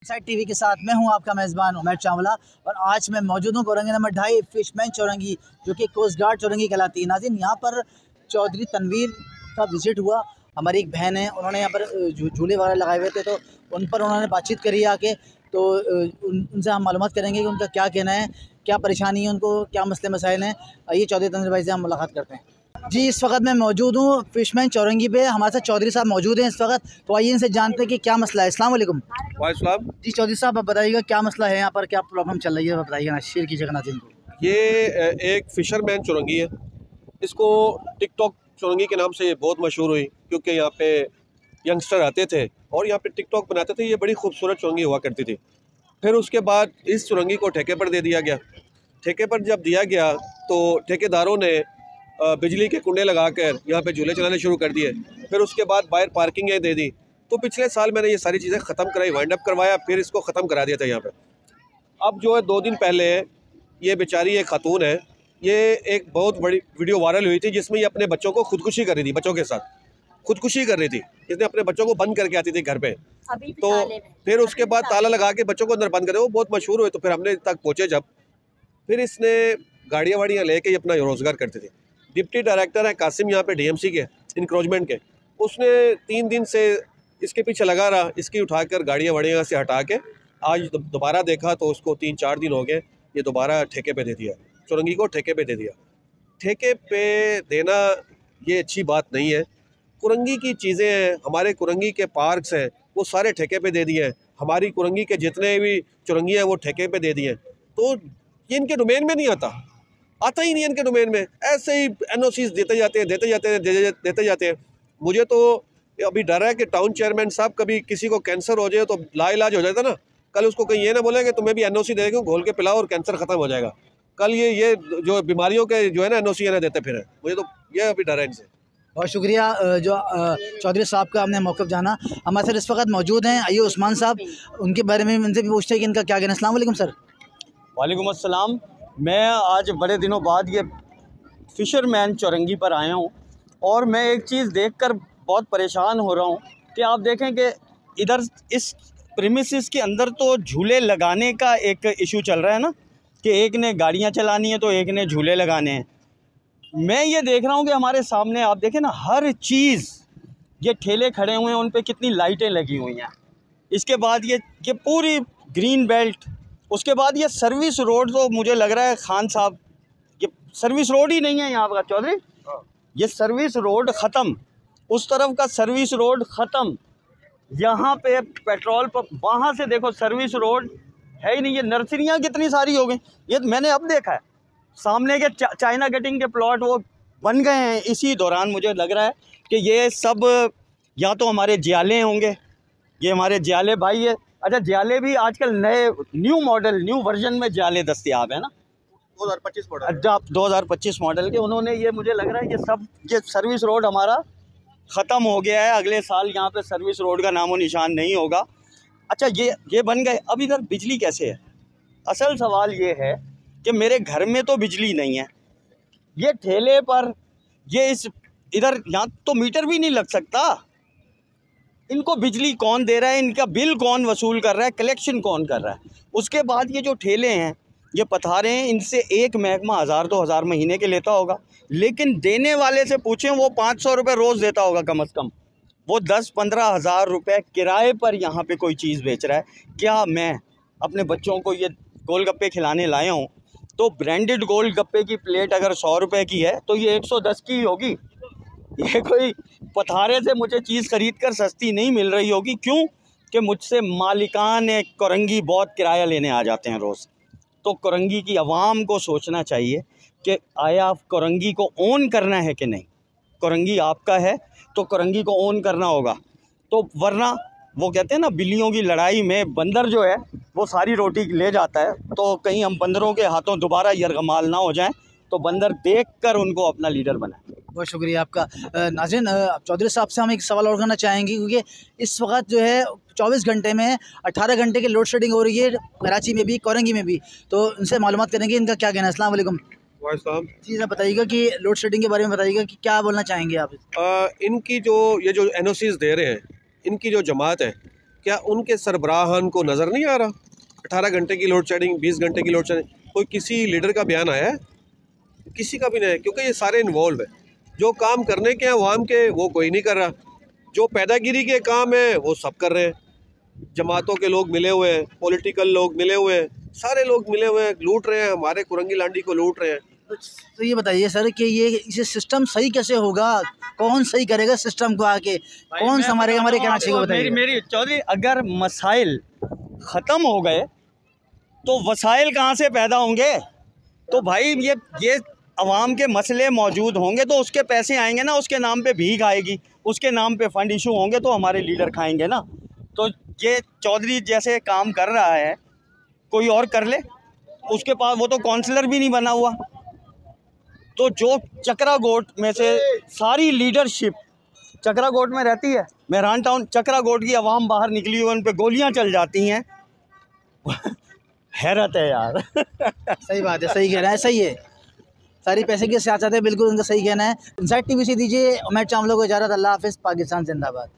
Side TV के साथ मैं हूं आपका मेज़बान उमर चावला और आज मैं मौजूद हूं कोरंगी नंबर 2.5 फिशमैन चौरंगी जो कि कोस्ट गार्ड चौरंगी कहलाती है। नाज़रीन, यहाँ पर चौधरी तनवीर का विज़िट हुआ। हमारी एक बहन है, उन्होंने यहाँ पर झूले वगैरह लगाए हुए थे, तो उन पर उन्होंने बातचीत करी आके। तो उनसे हम मालूमात करेंगे कि उनका क्या कहना है, क्या परेशानी है उनको, क्या मसले मसाइल हैं। आइए चौधरी तनवीर भाई से हम मुलाकात करते हैं। जी, इस वक्त मैं मौजूद हूँ फिशमैन चौरंगी पे। हमारे साथ चौधरी साहब मौजूद हैं इस वक्त, तो आइए इनसे जानते हैं कि क्या मसला है। अस्सलाम वालेकुम। वालेकुम। जी चौधरी साहब, आप बताइएगा क्या मसला है यहाँ पर, क्या प्रॉब्लम चल रही है, बताइएगा ना, शेयर कीजिएगा नाज़रीन को। ये एक फिशरमैन चुरंगी है। इसको टिकटॉक चुरंगी के नाम से ये बहुत मशहूर हुई क्योंकि यहाँ पे यंगस्टर आते थे और यहाँ पे टिकटॉक बनाते थे। ये बड़ी खूबसूरत चुरंगी हुआ करती थी। फिर उसके बाद इस चुरंगी को ठेके पर दे दिया गया। ठेके पर जब दिया गया तो ठेकेदारों ने बिजली के कुंडे लगाकर यहाँ पे झूले चलाने शुरू कर दिए। फिर उसके बाद बाहर पार्किंगें दे दी। तो पिछले साल मैंने ये सारी चीज़ें ख़त्म कराई, वाइंड अप करवाया, फिर इसको ख़त्म करा दिया था यहाँ पे। अब जो है 2 दिन पहले ये बेचारी एक खातून है, ये एक बहुत बड़ी वीडियो वायरल हुई थी जिसमें ये अपने बच्चों को खुदकुशी कर रही थी, बच्चों के साथ खुदकुशी कर रही थी। इसने अपने बच्चों को बंद करके आती थी घर पे। तो फिर उसके बाद ताला लगा के बच्चों को अंदर बंद करे, वो बहुत मशहूर हुए। तो फिर हमने तक पहुँचे जब, फिर इसने गाड़ियाँ वाड़ियाँ लेके ये अपना रोज़गार करती थी। डिप्टी डायरेक्टर है कासिम यहाँ पे डीएमसी के इंक्रोचमेंट के, उसने 3 दिन से इसके पीछे लगा रहा। इसकी उठाकर गाड़ियाँ वाड़ियाँ से हटा के आज दोबारा देखा तो उसको 3-4 दिन हो गए, ये दोबारा ठेके पे दे दिया, चुरंगी को ठेके पे दे दिया। ठेके पे देना ये अच्छी बात नहीं है। कुरंगी की चीज़ें हैं, हमारे कुरंगी के पार्क्स हैं, वो सारे ठेके पे दे दिए हैं। हमारी कुरंगी के जितने भी चुरंगी हैं वो ठेके पे दे दिए हैं। तो ये इनके डोमेन में नहीं आता ही नहीं इनके डोमेन में। ऐसे ही एनओसीज देते जाते हैं। मुझे तो अभी डर है कि टाउन चेयरमैन साहब कभी किसी को कैंसर हो जाए तो लाइलाज हो जाता ना, कल उसको कहीं ये ना बोलेंगे तुम्हें भी एनओसी दे देंगे, घोल के पिलाओ और कैंसर खत्म हो जाएगा। कल ये जो बीमारियों के जो है ना एनओसी ना देते फिर, मुझे तो ये अभी डर है इनसे। बहुत शुक्रिया जो चौधरी साहब का हमने मौक़िफ़ जाना। हमारे साथ इस वक्त मौजूद हैं आइए उस्मान साहब, उनके बारे में उनसे भी पूछते हैं कि इनका क्या कहना है। अस्सलाम वालेकुम सर। वालेकुम अस्सलाम। मैं आज बड़े दिनों बाद ये फ़िशरमैन चौरंगी पर आया हूँ और मैं एक चीज़ देखकर बहुत परेशान हो रहा हूँ कि आप देखें कि इधर इस प्रीमिसेस के अंदर तो झूले लगाने का एक इशू चल रहा है ना, कि एक ने गाड़ियाँ चलानी है तो एक ने झूले लगाने हैं। मैं ये देख रहा हूँ कि हमारे सामने आप देखें ना, हर चीज़, ये ठेले खड़े हुए हैं, उन पे कितनी लाइटें लगी हुई हैं। इसके बाद ये पूरी ग्रीन बेल्ट, उसके बाद ये सर्विस रोड, तो मुझे लग रहा है खान साहब ये सर्विस रोड ही नहीं है यहाँ का चौधरी। ये सर्विस रोड ख़त्म, उस तरफ का सर्विस रोड ख़त्म, यहाँ पे पेट्रोल पंप, वहाँ से देखो सर्विस रोड है ही नहीं। ये नर्सरियाँ कितनी सारी हो गई, ये मैंने अब देखा है। सामने के चाइना गेटिंग के प्लॉट वो बन गए हैं। इसी दौरान मुझे लग रहा है कि ये सब या तो हमारे जियाले होंगे, ये हमारे जियाले भाई है। अच्छा, जाले भी आजकल नए न्यू मॉडल, न्यू वर्जन में जाले दस्तयाब है ना, 2025 मॉडल। 2025 मॉडल के उन्होंने, ये मुझे लग रहा है ये सर्विस रोड हमारा ख़त्म हो गया है। अगले साल यहाँ पे सर्विस रोड का नामो निशान नहीं होगा। अच्छा, ये बन गए। अब इधर बिजली कैसे है? असल सवाल ये है कि मेरे घर में तो बिजली नहीं है, ये ठेले पर ये इधर यहाँ तो मीटर भी नहीं लग सकता। इनको बिजली कौन दे रहा है, इनका बिल कौन वसूल कर रहा है, कलेक्शन कौन कर रहा है? उसके बाद ये जो ठेले हैं, ये पथारे हैं, इनसे एक महकमा 1000-2000 महीने के लेता होगा, लेकिन देने वाले से पूछें वो 500 रुपये रोज़ देता होगा कम अज़ कम। वो 10-15 हज़ार रुपये किराए पर यहाँ पे कोई चीज़ बेच रहा है। क्या मैं अपने बच्चों को ये गोलगप्पे खिलाने लाया हूँ तो ब्रांडेड गोलगप्पे की प्लेट अगर 100 रुपये की है तो ये 110 की होगी। ये कोई पथारे से मुझे चीज़ ख़रीद कर सस्ती नहीं मिल रही होगी। क्यों? कि मुझसे मालिकान कुरंगी बहुत किराया लेने आ जाते हैं रोज़। तो कुरंगी की आवाम को सोचना चाहिए कि आया कुरंगी को ओन करना है कि नहीं। कुरंगी आपका है तो कुरंगी को ओन करना होगा, तो वरना वो कहते हैं ना, बिल्लियों की लड़ाई में बंदर जो है वो सारी रोटी ले जाता है। तो कहीं हम बंदरों के हाथों दोबारा यरगमाल ना हो जाएं, तो बंदर देखकर उनको अपना लीडर बनाए। बहुत शुक्रिया आपका। नाज़रीन, चौधरी साहब से हम एक सवाल और करना चाहेंगे क्योंकि इस वक्त जो है 24 घंटे में 18 घंटे की लोड शेडिंग हो रही है कराची में भी, कोरंगी में भी। तो उनसे मालूमात करेंगे इनका क्या कहना है। अस्सलाम वालेकुम। जी, आप बताइएगा कि लोड शेडिंग के बारे में बताइएगा कि क्या बोलना चाहेंगे आप। इनकी जो ये जो एनओसीज दे रहे हैं, इनकी जो जमात है क्या उनके सरबराहान को नज़र नहीं आ रहा? 18 घंटे की लोड शेडिंग, 20 घंटे की लोड शेडिंग, कोई किसी लीडर का बयान आया है? किसी का भी नहीं है, क्योंकि ये सारे इन्वॉल्व है। जो काम करने के हैं अवाम के, वो कोई नहीं कर रहा। जो पैदागिरी के काम है वो सब कर रहे हैं। जमातों के लोग मिले हुए हैं, पॉलिटिकल लोग मिले हुए हैं, सारे लोग मिले हुए हैं, लूट रहे हैं, हमारे कुरंगी लांडी को लूट रहे हैं। तो ये बताइए सर कि ये सिस्टम सही कैसे होगा? कौन सही करेगा सिस्टम को आके? कौन संभालेगा? हमारे कहना चाहिए बताइए। मेरी चौधरी, अगर मसाइल ख़त्म हो गए तो वसाइल कहाँ से पैदा होंगे? तो भाई ये अवाम के मसले मौजूद होंगे तो उसके पैसे आएंगे ना, उसके नाम पे भीख आएगी, उसके नाम पे फंड इशू होंगे तो हमारे लीडर खाएंगे ना। तो ये चौधरी जैसे काम कर रहा है कोई और कर ले, उसके पास वो तो काउंसलर भी नहीं बना हुआ। तो जो चकरा गोट में से सारी लीडरशिप चकरा गोट में रहती है, मेहरान टाउन चकरा गोट की आवाम बाहर निकली हुई, उन पे गोलियां चल जाती हैं। हैरत है यार। सही बात है, सही कह रहा है, सही है। सारी पैसे की सियासत है, बिल्कुल उनका सही कहना है। इनसाइड टीवी से दीजिए उमैर चावला को इजाज़त। अल्लाह हाफ़िज़। पाकिस्तान जिंदाबाद।